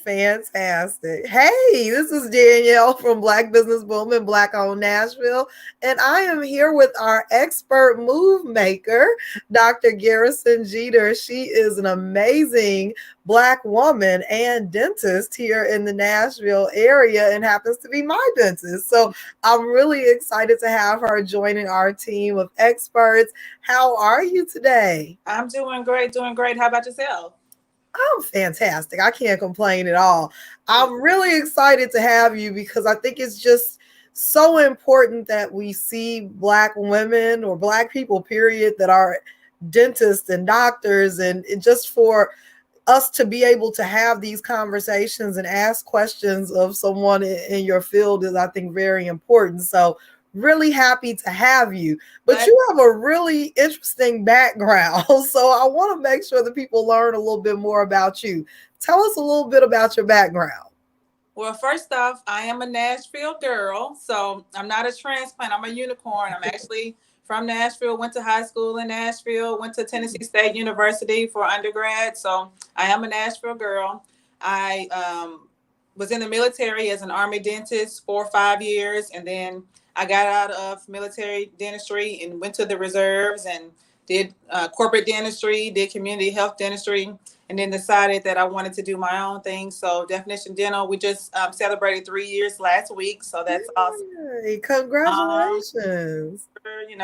Fantastic. Hey, this is Danielle from Black Business Boom and Black Owned Nashville, and I am here with our expert move maker, Dr. Garrison-Jeter. She is an amazing Black woman and dentist here in the Nashville area and happens to be my dentist. So I'm really excited to have her joining our team of experts. How are you today? I'm doing great, doing great. How about yourself? I'm fantastic. I can't complain at all. I'm really excited to have you because I think it's just so important that we see Black women or Black people, period, that are dentists and doctors, and just for us to be able to have these conversations and ask questions of someone in your field is, I think, very important. So, really happy to have you. But Glad. you have a really interesting background. So, I want to make sure that people learn a little bit more about you. Tell us a little bit about your background. Well, first off, I am a Nashville girl, so I'm not a transplant. I'm a unicorn. I'm actually from Nashville, went to high school in Nashville, went to Tennessee State University for undergrad. So I am a Nashville girl. I was in the military as an Army dentist for 5 years, and then I got out of military dentistry and went to the reserves and did corporate dentistry, did community health dentistry, and then decided that I wanted to do my own thing. So Definition Dental, we just celebrated 3 years last week. So that's awesome. Yay, Um, congratulations.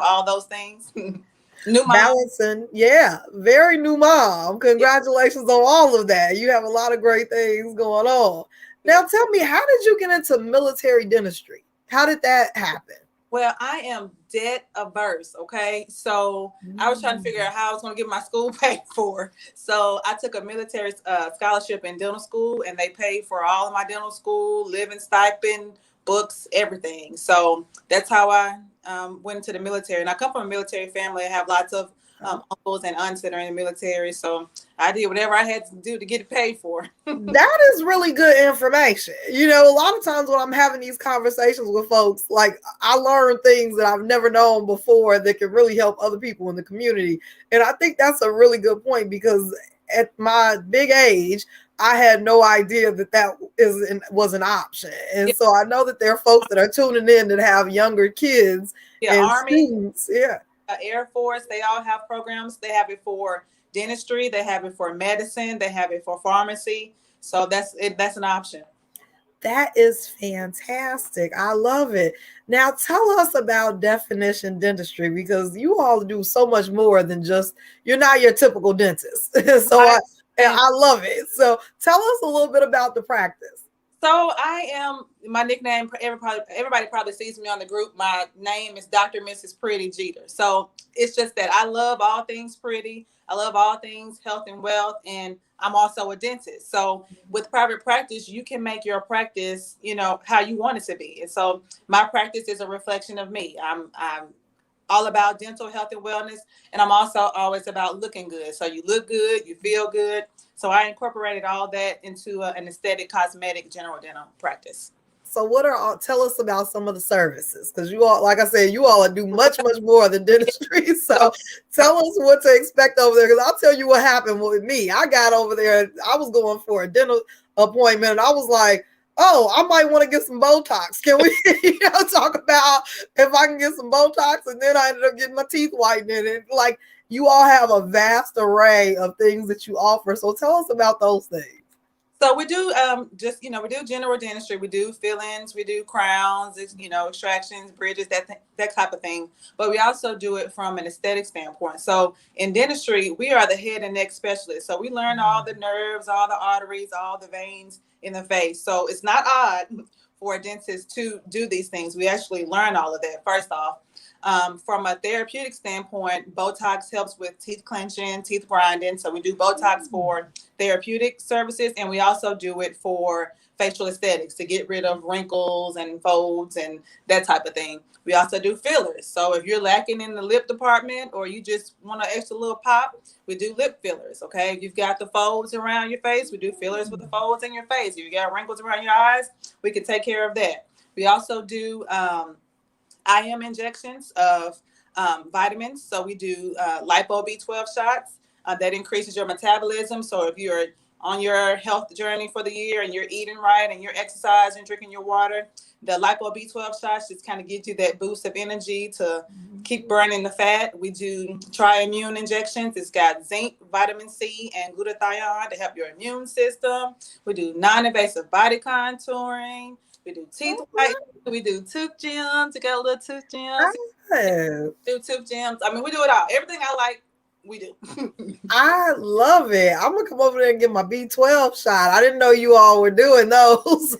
all those things. New mom. Balancing, yeah, very new mom. Congratulations on all of that. You have a lot of great things going on. Now, tell me, how did you get into military dentistry? How did that happen? Well, I am debt averse. Okay. So I was trying to figure out how I was going to get my school paid for. So I took a military scholarship in dental school, and they paid for all of my dental school, living stipend, books, everything. So that's how I went into the military. And I come from a military family. I have lots of uncles and aunts that are in the military. So I did whatever I had to do to get it paid for. That is really good information. You know, a lot of times when I'm having these conversations with folks, like I learn things that I've never known before that can really help other people in the community. And I think that's a really good point because at my big age, I had no idea that was an option. And Yeah, so I know that there are folks that are tuning in that have younger kids yeah, and Army, students. Yeah. Air Force, they all have programs. They have it for dentistry, they have it for medicine, they have it for pharmacy. So that's it. That's an option. That is fantastic. I love it. Now, tell us about definition dentistry because you all do so much more than just, you're not your typical dentist. So Right. And I love it. So tell us a little bit about the practice. so I am, my nickname, everybody probably sees me on the group. My name is Dr. Mrs. Pretty Jeter. So it's just that I love all things pretty. I love all things health and wealth. And I'm also a dentist. So with private practice, you can make your practice, how you want it to be. And so my practice is a reflection of me. I'm all about dental health and wellness. And I'm also always about looking good. So you look good, you feel good. So I incorporated all that into an aesthetic, cosmetic, general dental practice. So tell us about some of the services because you all, like I said, you all do much, much more than dentistry. So So, tell us what to expect over there because I'll tell you what happened with me. I got over there, I was going for a dental appointment and I was like, oh, I might want to get some Botox. Can we talk about if I can get some Botox? And then I ended up getting my teeth whitened. And like you all have a vast array of things that you offer. So tell us about those things. so we do we do general dentistry. We do fillings, we do crowns, extractions, bridges, that type of thing. But we also do it from an aesthetic standpoint. So in dentistry, we are the head and neck specialists. So we learn all the nerves, all the arteries, all the veins in the face. So it's not odd for a dentist to do these things. We actually learn all of that first off. From a therapeutic standpoint, Botox helps with teeth clenching, teeth grinding. So we do Botox for therapeutic services, and we also do it for facial aesthetics to get rid of wrinkles and folds and that type of thing. We also do fillers. So if you're lacking in the lip department or you just want an extra little pop, we do lip fillers. Okay. If you've got the folds around your face, we do fillers with the folds in your face. If you got wrinkles around your eyes, we can take care of that. We also do IM injections of vitamins. So we do lipo B12 shots that increases your metabolism. So if you're on your health journey for the year and you're eating right and you're exercising, drinking your water, the lipo B12 shots just kind of gives you that boost of energy to keep burning the fat. We do tri-immune injections. It's got zinc, vitamin C, and glutathione to help your immune system. We do non-invasive body contouring. We do teeth white. We do tooth gems. You got a little tooth gems. Do tooth gems. I mean, we do it all. Everything I like, we do. I love it. I'm gonna come over there and get my B12 shot. I didn't know you all were doing those,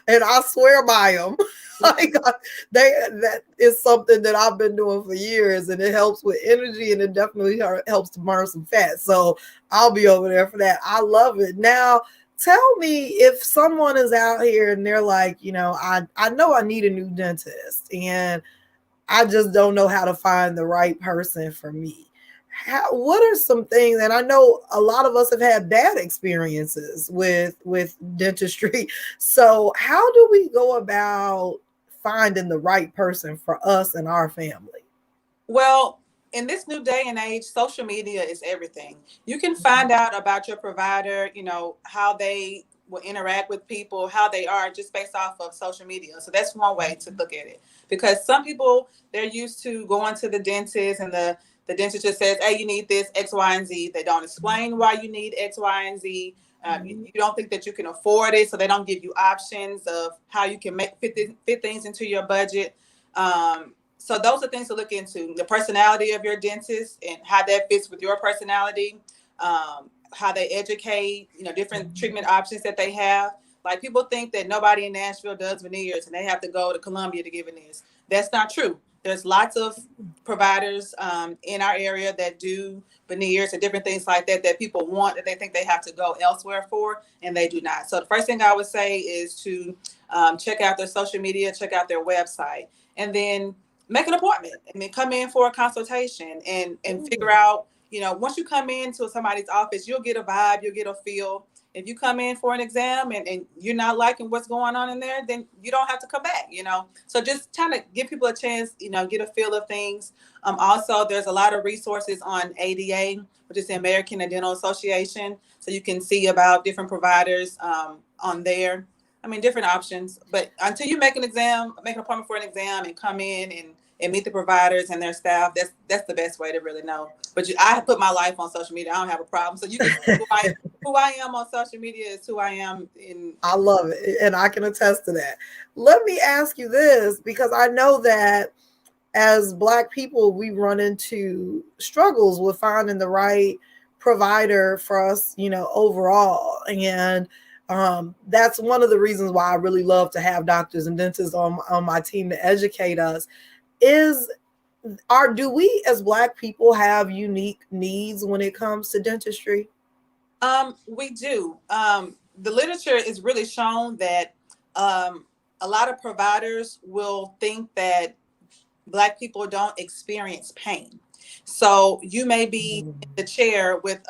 and I swear by them. Like that is something that I've been doing for years, and it helps with energy, and it definitely helps to burn some fat. So I'll be over there for that. I love it. Now, tell me if someone is out here and they're like, I know I need a new dentist, and I just don't know how to find the right person for me. What are some things, and I know a lot of us have had bad experiences with dentistry. So how do we go about finding the right person for us and our family? Well, in this new day and age, social media is everything. You can find out about your provider, how they will interact with people, how they are just based off of social media. So that's one way to look at it. Because some people, they're used to going to the dentist and the dentist just says, hey, you need this, X, Y, and Z. They don't explain why you need X, Y, and Z. You don't think that you can afford it, so they don't give you options of how you can fit things into your budget. So those are things to look into. The personality of your dentist and how that fits with your personality, how they educate, different treatment options that they have. Like people think that nobody in Nashville does veneers and they have to go to Columbia to get veneers. That's not true. There's lots of providers in our area that do veneers and different things like that people want, that they think they have to go elsewhere for, and they do not. So the first thing I would say is to check out their social media, check out their website, and then make an appointment and then come in for a consultation and figure out, once you come into somebody's office, you'll get a vibe, you'll get a feel. If you come in for an exam and you're not liking what's going on in there, then you don't have to come back, So just trying to give people a chance, get a feel of things. Also, there's a lot of resources on ADA, which is the American Dental Association. So you can see about different providers on there. I mean, different options. But until you make an appointment for an exam and come in and meet the providers and their staff, that's the best way to really know. But I put my life on social media. I don't have a problem. So you can see who I am on social media is who I am in. I love it. And I can attest to that. Let me ask you this, because I know that as Black people, we run into struggles with finding the right provider for us, overall. And that's one of the reasons why I really love to have doctors and dentists on my team to educate us. Do we as Black people have unique needs when it comes to dentistry? We do. The literature is really shown that a lot of providers will think that Black people don't experience pain. So you may be in the chair with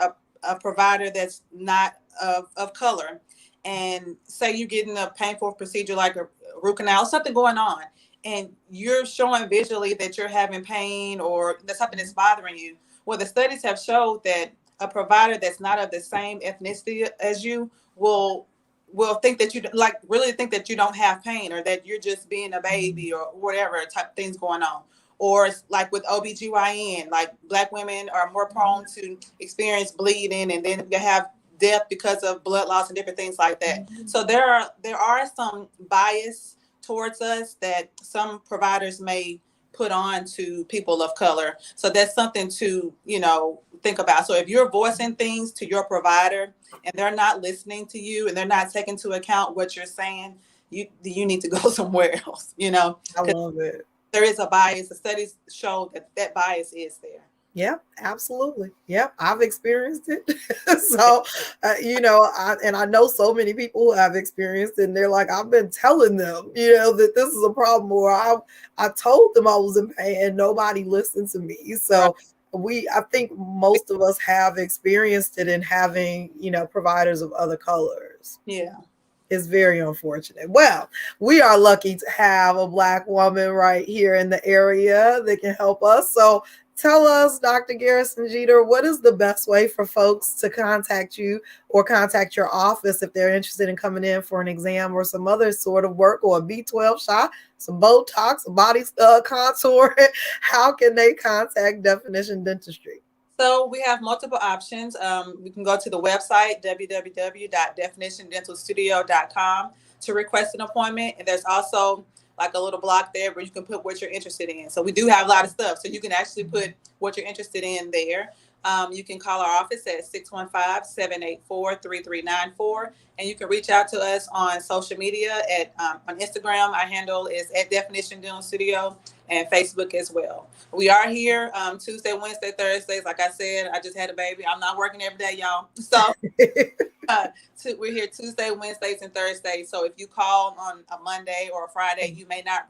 a provider that's not of color, and say you're getting a painful procedure like a root canal, something going on, and you're showing visually that you're having pain or that something is bothering you. Well, the studies have showed that a provider that's not of the same ethnicity as you will think that really think that you don't have pain, or that you're just being a baby or whatever type of things going on. Or like with OBGYN, like Black women are more prone to experience bleeding, and then you have death because of blood loss and different things like that. So there are some bias towards us that some providers may put on to people of color. So that's something to, think about. So if you're voicing things to your provider and they're not listening to you and they're not taking into account what you're saying, you need to go somewhere else, I love it. There is a bias. The studies show that bias is there. Yeah, absolutely. Yeah, I've experienced it. So, I know so many people who have experienced it, and they're like, I've been telling them, that this is a problem, or I told them I was in pain and nobody listened to me. So I think most of us have experienced it in having, providers of other colors. Yeah. It's very unfortunate. Well, we are lucky to have a Black woman right here in the area that can help us. So Tell us, Dr. Garrison-Jeter, what is the best way for folks to contact you or contact your office if they're interested in coming in for an exam or some other sort of work, or a B12 shot, some Botox, a body contour? How can they contact Definition Dentistry? So we have multiple options. We can go to the website, www.definitiondentalstudio.com, to request an appointment. And there's also like a little block there where you can put what you're interested in. So we do have a lot of stuff. So you can actually put what you're interested in there. You can call our office at 615-784-3394. And you can reach out to us on social media on Instagram. Our handle is at Definition Dental Studio, and Facebook as well. We are here Tuesday, Wednesday, Thursdays. Like I said, I just had a baby. I'm not working every day, y'all. So we're here Tuesday, Wednesdays, and Thursdays. So if you call on a Monday or a Friday, you may not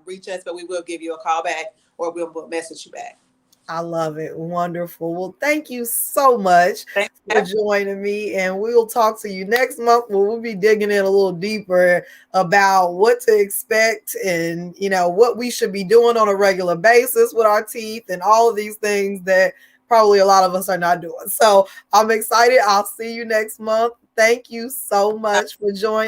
reach us, but we will give you a call back, or we'll message you back. I love it. Wonderful. Well, thank you so much for joining me. And we'll talk to you next month where we'll be digging in a little deeper about what to expect and, what we should be doing on a regular basis with our teeth and all of these things that probably a lot of us are not doing. So I'm excited. I'll see you next month. Thank you so much for joining.